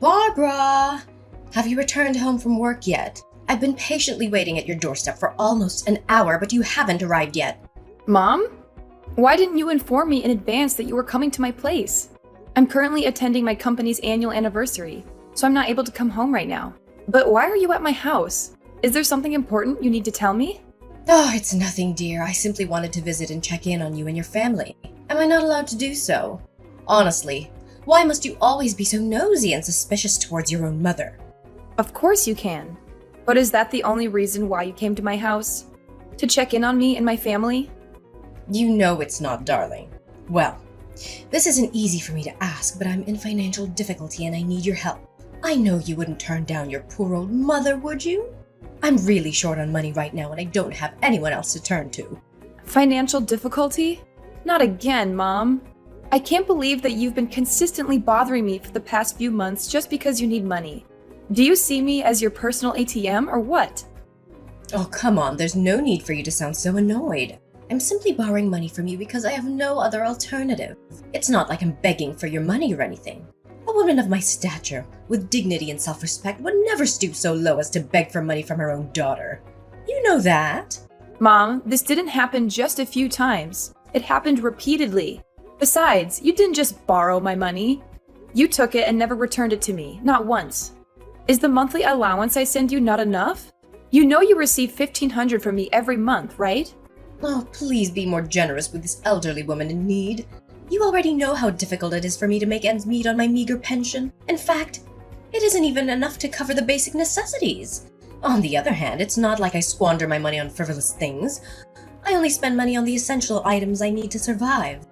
Barbara! Have you returned home from work yet? I've been patiently waiting at your doorstep for almost an hour, but you haven't arrived yet. Mom? Why didn't you inform me in advance that you were coming to my place? I'm currently attending my company's annual anniversary, so I'm not able to come home right now. But why are you at my house? Is there something important you need to tell me? Oh, it's nothing, dear. I simply wanted to visit and check in on you and your family. Am I not allowed to do so? Honestly, why must you always be so nosy and suspicious towards your own mother? Of course you can. But is that the only reason why you came to my house? To check in on me and my family? You know it's not, darling. Well, this isn't easy for me to ask, but I'm in financial difficulty and I need your help. I know you wouldn't turn down your poor old mother, would you? I'm really short on money right now and I don't have anyone else to turn to. Financial difficulty? Not again, Mom. I can't believe that you've been consistently bothering me for the past few months just because you need money. Do you see me as your personal ATM or what? Oh, come on, there's no need for you to sound so annoyed. I'm simply borrowing money from you because I have no other alternative. It's not like I'm begging for your money or anything. A woman of my stature, with dignity and self-respect, would never stoop so low as to beg for money from her own daughter. You know that. Mom, this didn't happen just a few times. It happened repeatedly. Besides, you didn't just borrow my money. You took it and never returned it to me, not once. Is the monthly allowance I send you not enough? You know you receive $1,500 from me every month, right? Oh, please be more generous with this elderly woman in need. You already know how difficult it is for me to make ends meet on my meager pension. In fact, it isn't even enough to cover the basic necessities. On the other hand, it's not like I squander my money on frivolous things. I only spend money on the essential items I need to survive.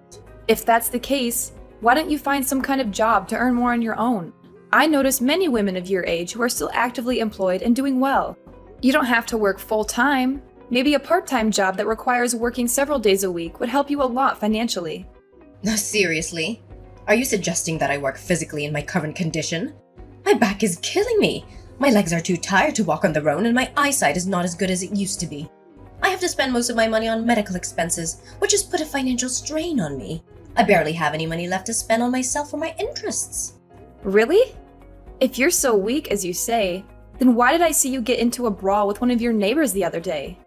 If that's the case, why don't you find some kind of job to earn more on your own? I notice many women of your age who are still actively employed and doing well. You don't have to work full-time. Maybe a part-time job that requires working several days a week would help you a lot financially. No, seriously? Are you suggesting that I work physically in my current condition? My back is killing me. My legs are too tired to walk on their own and my eyesight is not as good as it used to be. I have to spend most of my money on medical expenses, which has put a financial strain on me. I barely have any money left to spend on myself or my interests. Really? If you're so weak as you say, then why did I see you get into a brawl with one of your neighbors the other day?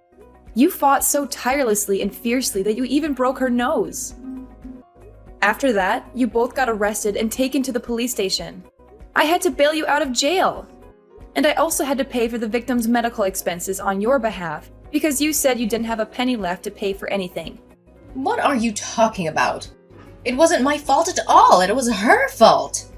You fought so tirelessly and fiercely that you even broke her nose. After that, you both got arrested and taken to the police station. I had to bail you out of jail. And I also had to pay for the victim's medical expenses on your behalf because you said you didn't have a penny left to pay for anything. What are you talking about? It wasn't my fault at all, it was her fault.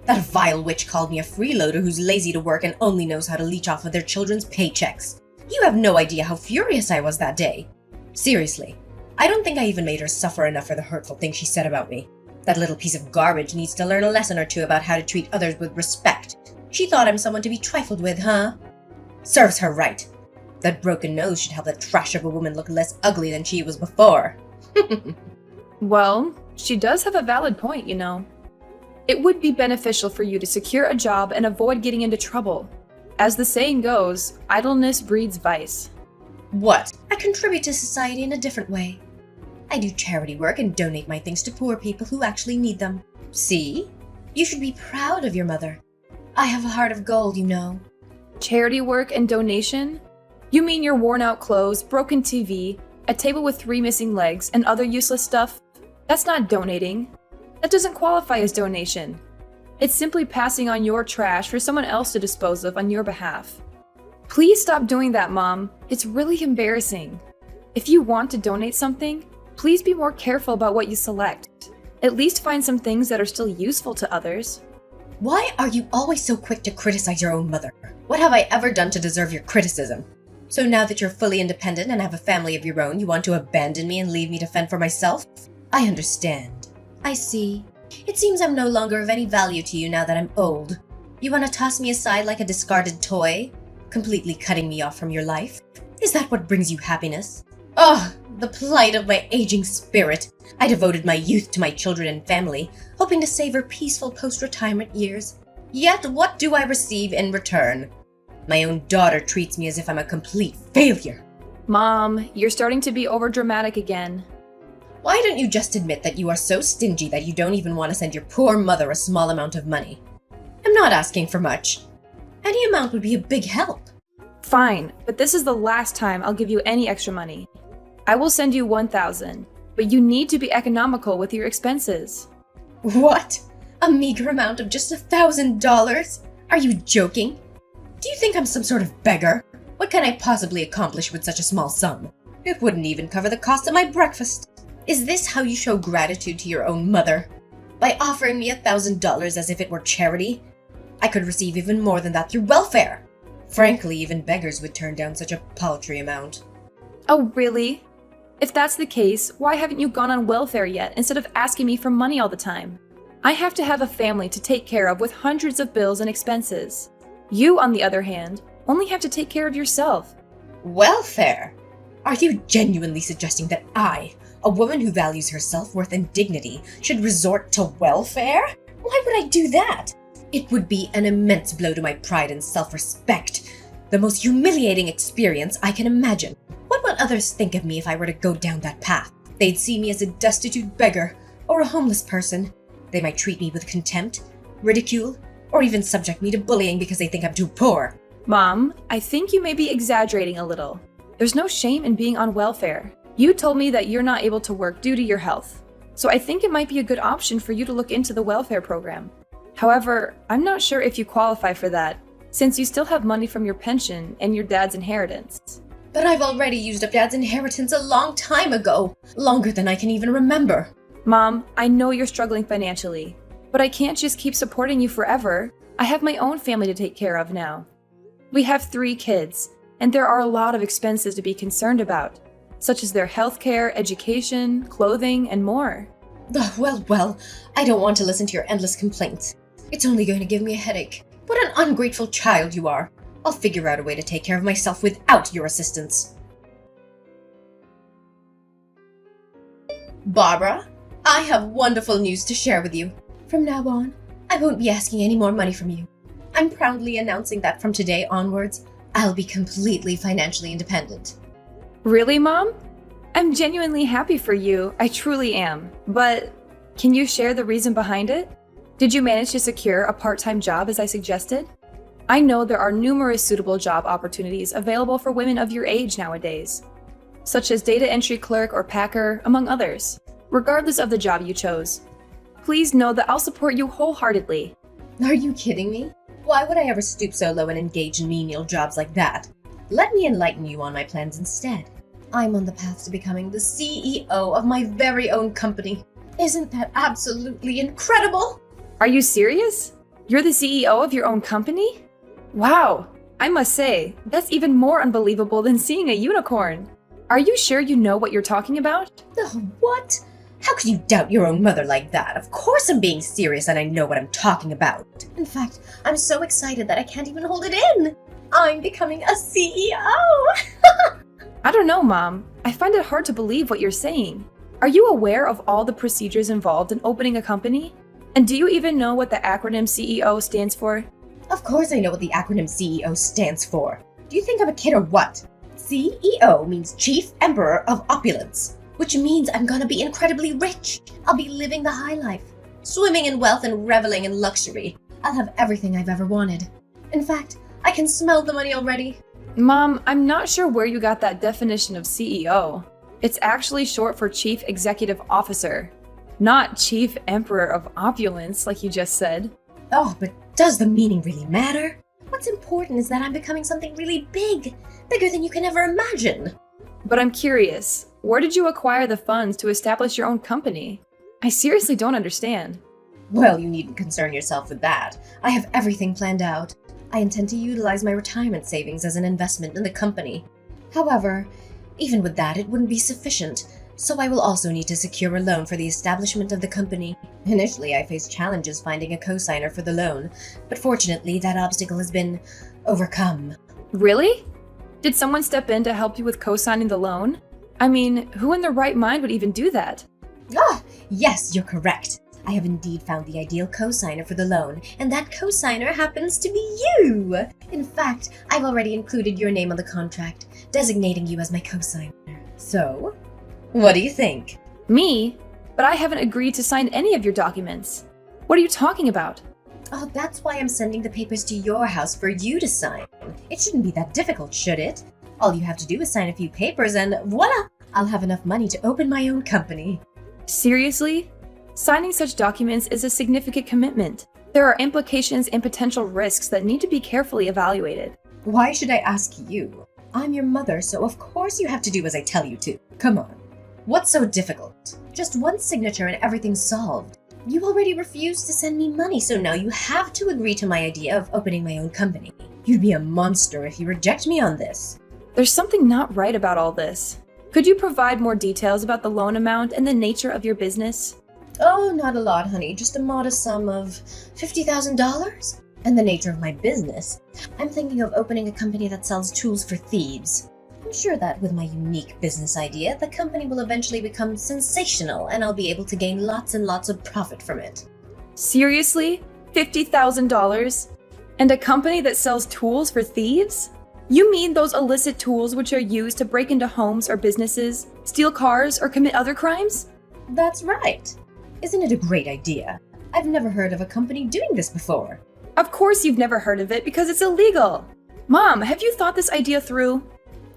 That vile witch called me a freeloader who's lazy to work and only knows how to leech off of their children's paychecks. You have no idea how furious I was that day. Seriously, I don't think I even made her suffer enough for the hurtful things she said about me. That little piece of garbage needs to learn a lesson or two about how to treat others with respect. She thought I'm someone to be trifled with, huh? Serves her right. That broken nose should help that trash of a woman look less ugly than she was before. Well, she does have a valid point, you know. It would be beneficial for you to secure a job and avoid getting into trouble. As the saying goes, idleness breeds vice. What? I contribute to society in a different way. I do charity work and donate my things to poor people who actually need them. See? You should be proud of your mother. I have a heart of gold, you know. Charity work and donation? You mean your worn-out clothes, broken TV, a table with 3 missing legs, and other useless stuff? That's not donating. That doesn't qualify as donation. It's simply passing on your trash for someone else to dispose of on your behalf. Please stop doing that, Mom. It's really embarrassing. If you want to donate something, please be more careful about what you select. At least find some things that are still useful to others. Why are you always so quick to criticize your own mother? What have I ever done to deserve your criticism? So now that you're fully independent and have a family of your own, you want to abandon me and leave me to fend for myself? I understand. I see. It seems I'm no longer of any value to you now that I'm old. You want to toss me aside like a discarded toy? Completely cutting me off from your life? Is that what brings you happiness? Oh, the plight of my aging spirit. I devoted my youth to my children and family, hoping to savor peaceful post-retirement years. Yet what do I receive in return? My own daughter treats me as if I'm a complete failure. Mom, you're starting to be overdramatic again. Why don't you just admit that you are so stingy that you don't even want to send your poor mother a small amount of money? I'm not asking for much. Any amount would be a big help. Fine, but this is the last time I'll give you any extra money. I will send you 1,000, but you need to be economical with your expenses. What? A meager amount of just $1,000? Are you joking? Do you think I'm some sort of beggar? What can I possibly accomplish with such a small sum? It wouldn't even cover the cost of my breakfast. Is this how you show gratitude to your own mother? By offering me $1,000 as if it were charity? I could receive even more than that through welfare. Frankly, even beggars would turn down such a paltry amount. Oh, really? If that's the case, why haven't you gone on welfare yet instead of asking me for money all the time? I have to have a family to take care of with hundreds of bills and expenses. You, on the other hand, only have to take care of yourself. Welfare? Are you genuinely suggesting that I, a woman who values her self-worth and dignity, should resort to welfare? Why would I do that? It would be an immense blow to my pride and self-respect. The most humiliating experience I can imagine. What would others think of me if I were to go down that path? They'd see me as a destitute beggar or a homeless person. They might treat me with contempt, ridicule, or even subject me to bullying because they think I'm too poor. Mom, I think you may be exaggerating a little. There's no shame in being on welfare. You told me that you're not able to work due to your health, so I think it might be a good option for you to look into the welfare program. However, I'm not sure if you qualify for that, since you still have money from your pension and your dad's inheritance. But I've already used up Dad's inheritance a long time ago, longer than I can even remember. Mom, I know you're struggling financially, but I can't just keep supporting you forever. I have my own family to take care of now. We have 3 kids, and there are a lot of expenses to be concerned about, such as their healthcare, education, clothing, and more. Well, I don't want to listen to your endless complaints. It's only going to give me a headache. What an ungrateful child you are. I'll figure out a way to take care of myself without your assistance. Barbara, I have wonderful news to share with you. From now on, I won't be asking any more money from you. I'm proudly announcing that from today onwards, I'll be completely financially independent. Really, Mom? I'm genuinely happy for you. I truly am. But can you share the reason behind it? Did you manage to secure a part-time job as I suggested? I know there are numerous suitable job opportunities available for women of your age nowadays, such as data entry clerk or packer, among others. Regardless of the job you chose, please know that I'll support you wholeheartedly. Are you kidding me? Why would I ever stoop so low and engage in menial jobs like that? Let me enlighten you on my plans instead. I'm on the path to becoming the CEO of my very own company. Isn't that absolutely incredible? Are you serious? You're the CEO of your own company? Wow, I must say, that's even more unbelievable than seeing a unicorn. Are you sure you know what you're talking about? Oh, what? How could you doubt your own mother like that? Of course I'm being serious and I know what I'm talking about. In fact, I'm so excited that I can't even hold it in. I'm becoming a CEO! I don't know, Mom. I find it hard to believe what you're saying. Are you aware of all the procedures involved in opening a company? And do you even know what the acronym CEO stands for? Of course I know what the acronym CEO stands for. Do you think I'm a kid or what? CEO means Chief Emperor of Opulence, which means I'm gonna be incredibly rich. I'll be living the high life, swimming in wealth and reveling in luxury. I'll have everything I've ever wanted. In fact, I can smell the money already. Mom, I'm not sure where you got that definition of CEO. It's actually short for Chief Executive Officer, not Chief Emperor of Opulence, like you just said. Oh, but does the meaning really matter? What's important is that I'm becoming something really big, bigger than you can ever imagine. But I'm curious, where did you acquire the funds to establish your own company? I seriously don't understand. Well, you needn't concern yourself with that. I have everything planned out. I intend to utilize my retirement savings as an investment in the company. However, even with that, it wouldn't be sufficient, so I will also need to secure a loan for the establishment of the company. Initially, I faced challenges finding a co-signer for the loan, but fortunately, that obstacle has been overcome. Really? Did someone step in to help you with co-signing the loan? I mean, who in their right mind would even do that? Ah, yes, you're correct. I have indeed found the ideal co-signer for the loan, and that co-signer happens to be you! In fact, I've already included your name on the contract, designating you as my co-signer. So, what do you think? Me? But I haven't agreed to sign any of your documents. What are you talking about? Oh, that's why I'm sending the papers to your house for you to sign. It shouldn't be that difficult, should it? All you have to do is sign a few papers and voila! I'll have enough money to open my own company. Seriously? Signing such documents is a significant commitment. There are implications and potential risks that need to be carefully evaluated. Why should I ask you? I'm your mother, so of course you have to do as I tell you to. Come on. What's so difficult? Just one signature and everything's solved. You already refused to send me money, so now you have to agree to my idea of opening my own company. You'd be a monster if you reject me on this. There's something not right about all this. Could you provide more details about the loan amount and the nature of your business? Oh, not a lot, honey. Just a modest sum of $50,000. And the nature of my business. I'm thinking of opening a company that sells tools for thieves. I'm sure that with my unique business idea, the company will eventually become sensational and I'll be able to gain lots and lots of profit from it. Seriously? $50,000? And a company that sells tools for thieves? You mean those illicit tools which are used to break into homes or businesses, steal cars, or commit other crimes? That's right. Isn't it a great idea? I've never heard of a company doing this before. Of course you've never heard of it because it's illegal. Mom, have you thought this idea through?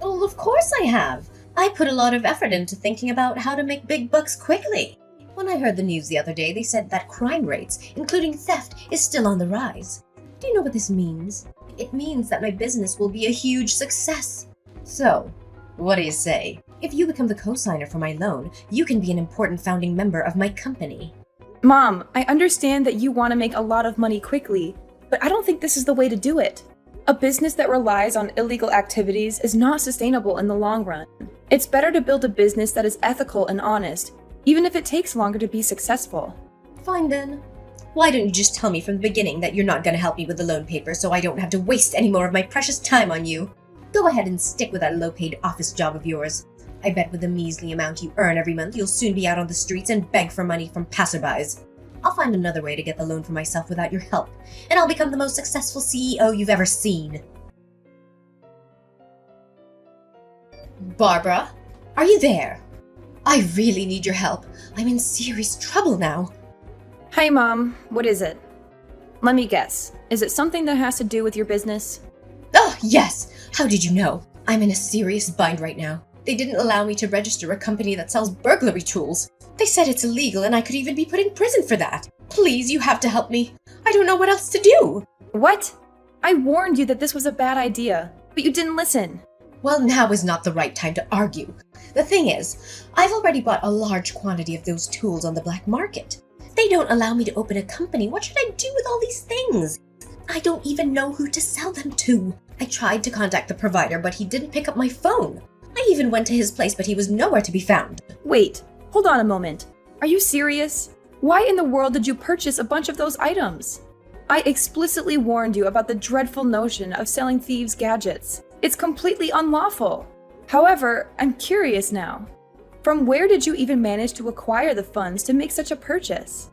Well, of course I have. I put a lot of effort into thinking about how to make big bucks quickly. When I heard the news the other day, they said that crime rates, including theft, is still on the rise. Do you know what this means? It means that my business will be a huge success. So, what do you say? If you become the co-signer for my loan, you can be an important founding member of my company. Mom, I understand that you want to make a lot of money quickly, but I don't think this is the way to do it. A business that relies on illegal activities is not sustainable in the long run. It's better to build a business that is ethical and honest, even if it takes longer to be successful. Fine then. Why don't you just tell me from the beginning that you're not going to help me with the loan paper so I don't have to waste any more of my precious time on you? Go ahead and stick with that low-paid office job of yours. I bet with the measly amount you earn every month, you'll soon be out on the streets and beg for money from passerbys. I'll find another way to get the loan for myself without your help, and I'll become the most successful CEO you've ever seen. Barbara, are you there? I really need your help. I'm in serious trouble now. Hi, Mom. What is it? Let me guess. Is it something that has to do with your business? Oh, yes! How did you know? I'm in a serious bind right now. They didn't allow me to register a company that sells burglary tools. They said it's illegal and I could even be put in prison for that. Please, you have to help me. I don't know what else to do. What? I warned you that this was a bad idea, but you didn't listen. Well, now is not the right time to argue. The thing is, I've already bought a large quantity of those tools on the black market. They don't allow me to open a company. What should I do with all these things? I don't even know who to sell them to. I tried to contact the provider, but he didn't pick up my phone. I even went to his place, but he was nowhere to be found. Wait, hold on a moment. Are you serious? Why in the world did you purchase a bunch of those items? I explicitly warned you about the dreadful notion of selling thieves' gadgets. It's completely unlawful. However, I'm curious now. From where did you even manage to acquire the funds to make such a purchase?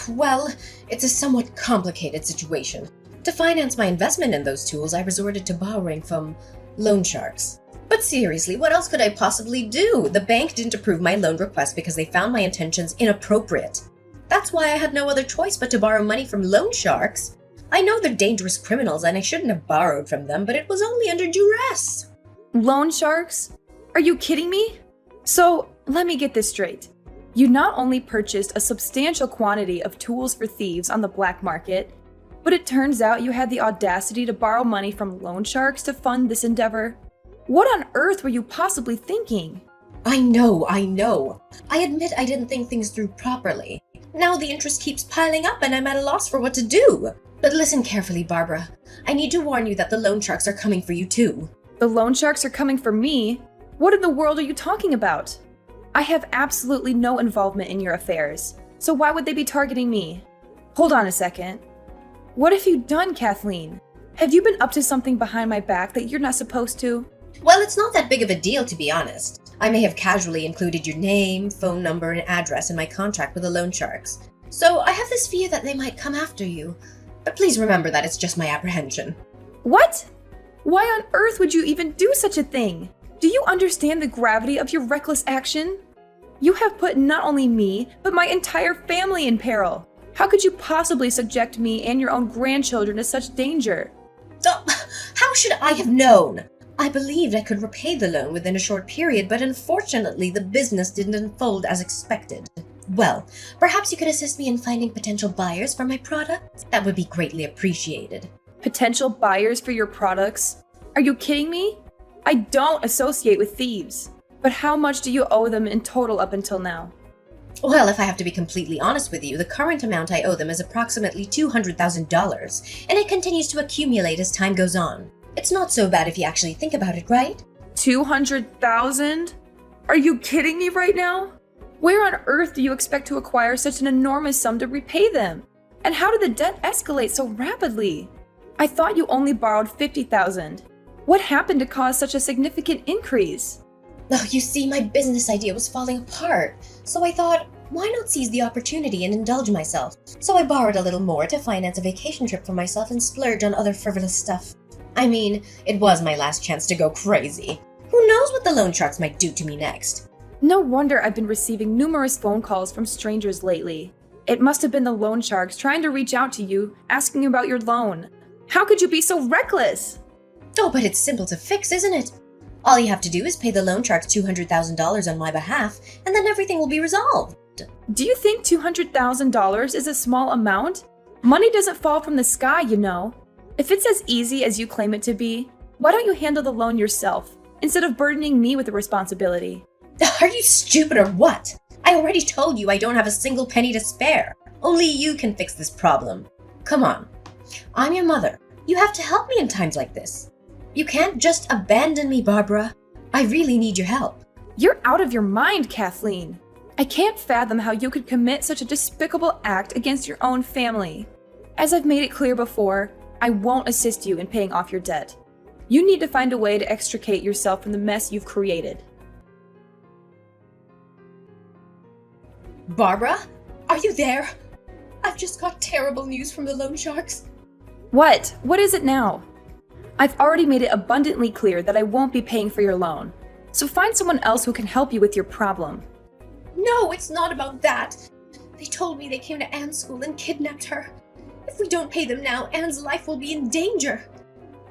Well, it's a somewhat complicated situation. To finance my investment in those tools, I resorted to borrowing from loan sharks. But seriously, what else could I possibly do? The bank didn't approve my loan request because they found my intentions inappropriate. That's why I had no other choice but to borrow money from loan sharks. I know they're dangerous criminals and I shouldn't have borrowed from them, but it was only under duress. Loan sharks? Are you kidding me? So, let me get this straight. You not only purchased a substantial quantity of tools for thieves on the black market, but it turns out you had the audacity to borrow money from loan sharks to fund this endeavor. What on earth were you possibly thinking? I know. I admit I didn't think things through properly. Now the interest keeps piling up and I'm at a loss for what to do. But listen carefully, Barbara. I need to warn you that the loan sharks are coming for you too. The loan sharks are coming for me? What in the world are you talking about? I have absolutely no involvement in your affairs, so why would they be targeting me? Hold on a second. What have you done, Kathleen? Have you been up to something behind my back that you're not supposed to? Well, it's not that big of a deal, to be honest. I may have casually included your name, phone number, and address in my contract with the loan sharks. So I have this fear that they might come after you. But please remember that it's just my apprehension. What? Why on earth would you even do such a thing? Do you understand the gravity of your reckless action? You have put not only me, but my entire family in peril. How could you possibly subject me and your own grandchildren to such danger? Oh, how should I have known? I believed I could repay the loan within a short period, but unfortunately the business didn't unfold as expected. Well, perhaps you could assist me in finding potential buyers for my product? That would be greatly appreciated. Potential buyers for your products? Are you kidding me? I don't associate with thieves. But how much do you owe them in total up until now? Well, if I have to be completely honest with you, the current amount I owe them is approximately $200,000, and it continues to accumulate as time goes on. It's not so bad if you actually think about it, right? 200,000? Are you kidding me right now? Where on earth do you expect to acquire such an enormous sum to repay them? And how did the debt escalate so rapidly? I thought you only borrowed 50,000. What happened to cause such a significant increase? Oh, you see, my business idea was falling apart, so I thought, why not seize the opportunity and indulge myself? So I borrowed a little more to finance a vacation trip for myself and splurge on other frivolous stuff. I mean, it was my last chance to go crazy. Who knows what the loan sharks might do to me next? No wonder I've been receiving numerous phone calls from strangers lately. It must have been the loan sharks trying to reach out to you, asking about your loan. How could you be so reckless? Oh, but it's simple to fix, isn't it? All you have to do is pay the loan sharks $200,000 on my behalf, and then everything will be resolved. Do you think $200,000 is a small amount? Money doesn't fall from the sky, you know. If it's as easy as you claim it to be, why don't you handle the loan yourself, instead of burdening me with the responsibility? Are you stupid or what? I already told you I don't have a single penny to spare. Only you can fix this problem. Come on. I'm your mother. You have to help me in times like this. You can't just abandon me, Barbara. I really need your help. You're out of your mind, Kathleen. I can't fathom how you could commit such a despicable act against your own family. As I've made it clear before, I won't assist you in paying off your debt. You need to find a way to extricate yourself from the mess you've created. Barbara? Are you there? I've just got terrible news from the loan sharks. What? What is it now? I've already made it abundantly clear that I won't be paying for your loan. So find someone else who can help you with your problem. No, it's not about that. They told me they came to Anne's school and kidnapped her. If we don't pay them now, Anne's life will be in danger.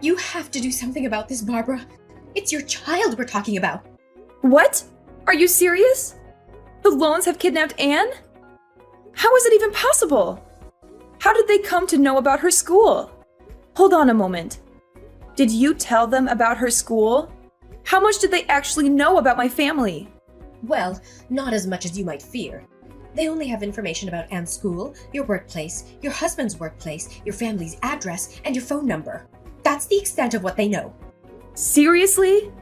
You have to do something about this, Barbara. It's your child we're talking about. What? Are you serious? The loans have kidnapped Anne? How is it even possible? How did they come to know about her school? Hold on a moment. Did you tell them about her school? How much did they actually know about my family? Well, not as much as you might fear. They only have information about Anne's school, your workplace, your husband's workplace, your family's address, and your phone number. That's the extent of what they know. Seriously?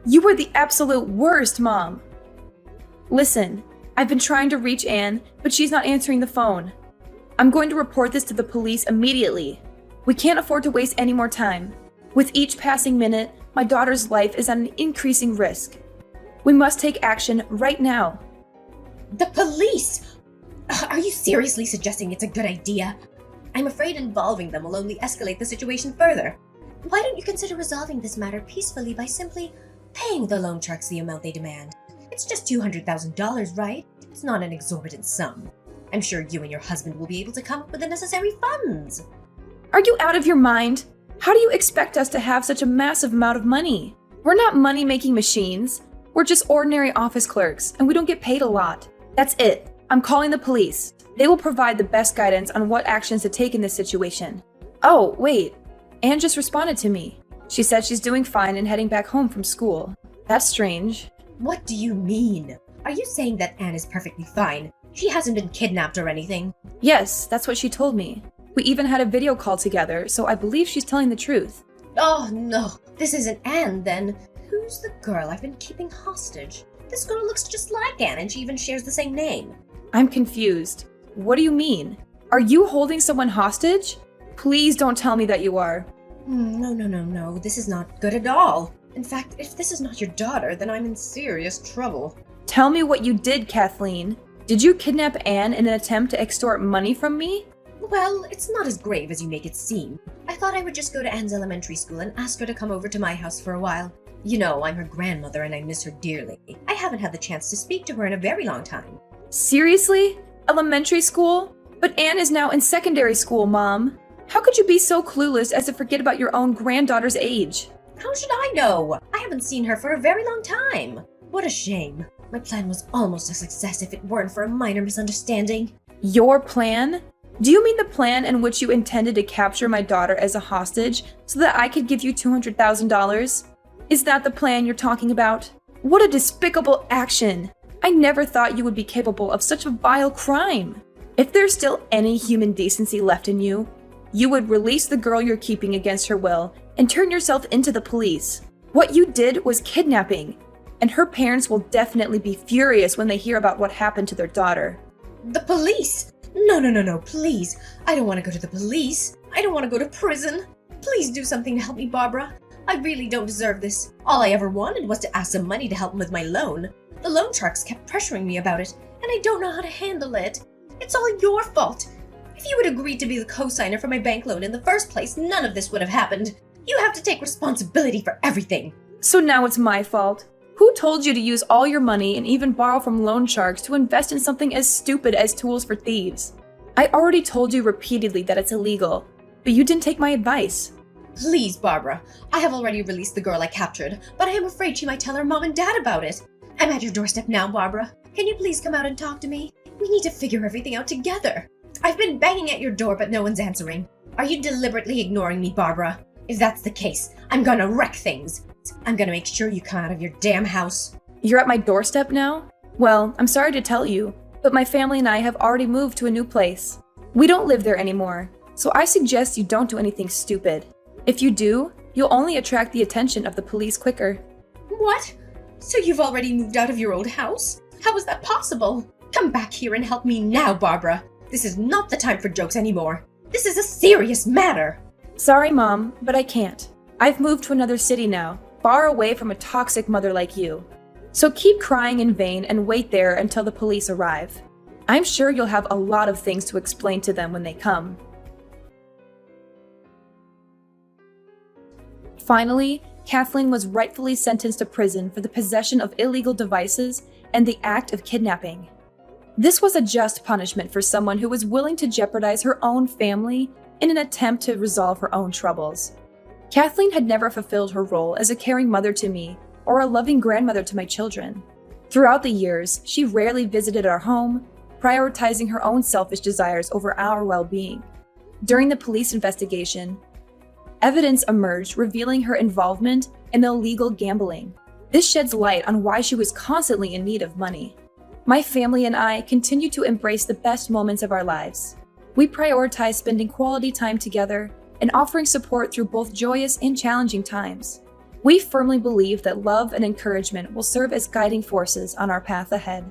You were the absolute worst, Mom. Listen, I've been trying to reach Anne, but she's not answering the phone. I'm going to report this to the police immediately. We can't afford to waste any more time. With each passing minute, my daughter's life is at an increasing risk. We must take action right now. The police! Are you seriously suggesting it's a good idea? I'm afraid involving them will only escalate the situation further. Why don't you consider resolving this matter peacefully by simply paying the loan sharks the amount they demand? It's just $200,000, right? It's not an exorbitant sum. I'm sure you and your husband will be able to come up with the necessary funds. Are you out of your mind? How do you expect us to have such a massive amount of money? We're not money-making machines. We're just ordinary office clerks, and we don't get paid a lot. That's it. I'm calling the police. They will provide the best guidance on what actions to take in this situation. Oh, wait. Anne just responded to me. She said she's doing fine and heading back home from school. That's strange. What do you mean? Are you saying that Anne is perfectly fine? She hasn't been kidnapped or anything? Yes, that's what she told me. We even had a video call together, so I believe she's telling the truth. Oh no, this isn't Anne then. Who's the girl I've been keeping hostage? This girl looks just like Anne and she even shares the same name. I'm confused. What do you mean? Are you holding someone hostage? Please don't tell me that you are. No. This is not good at all. In fact, if this is not your daughter, then I'm in serious trouble. Tell me what you did, Kathleen. Did you kidnap Anne in an attempt to extort money from me? Well, it's not as grave as you make it seem. I thought I would just go to Anne's elementary school and ask her to come over to my house for a while. You know, I'm her grandmother and I miss her dearly. I haven't had the chance to speak to her in a very long time. Seriously? Elementary school? But Anne is now in secondary school, Mom. How could you be so clueless as to forget about your own granddaughter's age? How should I know? I haven't seen her for a very long time. What a shame. My plan was almost a success if it weren't for a minor misunderstanding. Your plan? Do you mean the plan in which you intended to capture my daughter as a hostage so that I could give you $200,000? Is that the plan you're talking about? What a despicable action! I never thought you would be capable of such a vile crime. If there's still any human decency left in you, you would release the girl you're keeping against her will and turn yourself into the police. What you did was kidnapping, and her parents will definitely be furious when they hear about what happened to their daughter. The police? No, please. I don't want to go to the police. I don't want to go to prison. Please do something to help me, Barbara. I really don't deserve this. All I ever wanted was to ask some money to help with my loan. The loan sharks kept pressuring me about it, and I don't know how to handle it. It's all your fault. If you had agreed to be the co-signer for my bank loan in the first place, none of this would have happened. You have to take responsibility for everything. So now it's my fault. Who told you to use all your money and even borrow from loan sharks to invest in something as stupid as tools for thieves? I already told you repeatedly that it's illegal, but you didn't take my advice. Please, Barbara. I have already released the girl I captured, but I am afraid she might tell her mom and dad about it. I'm at your doorstep now, Barbara. Can you please come out and talk to me? We need to figure everything out together. I've been banging at your door, but no one's answering. Are you deliberately ignoring me, Barbara? If that's the case, I'm gonna wreck things. I'm gonna make sure you come out of your damn house. You're at my doorstep now? Well, I'm sorry to tell you, but my family and I have already moved to a new place. We don't live there anymore, so I suggest you don't do anything stupid. If you do, you'll only attract the attention of the police quicker. What? So you've already moved out of your old house? How is that possible? Come back here and help me now, Barbara. This is not the time for jokes anymore. This is a serious matter. Sorry, Mom, but I can't. I've moved to another city now, far away from a toxic mother like you. So keep crying in vain and wait there until the police arrive. I'm sure you'll have a lot of things to explain to them when they come. Finally, Kathleen was rightfully sentenced to prison for the possession of illegal devices and the act of kidnapping. This was a just punishment for someone who was willing to jeopardize her own family in an attempt to resolve her own troubles. Kathleen had never fulfilled her role as a caring mother to me or a loving grandmother to my children. Throughout the years, she rarely visited our home, prioritizing her own selfish desires over our well-being. During the police investigation, evidence emerged revealing her involvement in illegal gambling. This sheds light on why she was constantly in need of money. My family and I continue to embrace the best moments of our lives. We prioritize spending quality time together and offering support through both joyous and challenging times. We firmly believe that love and encouragement will serve as guiding forces on our path ahead.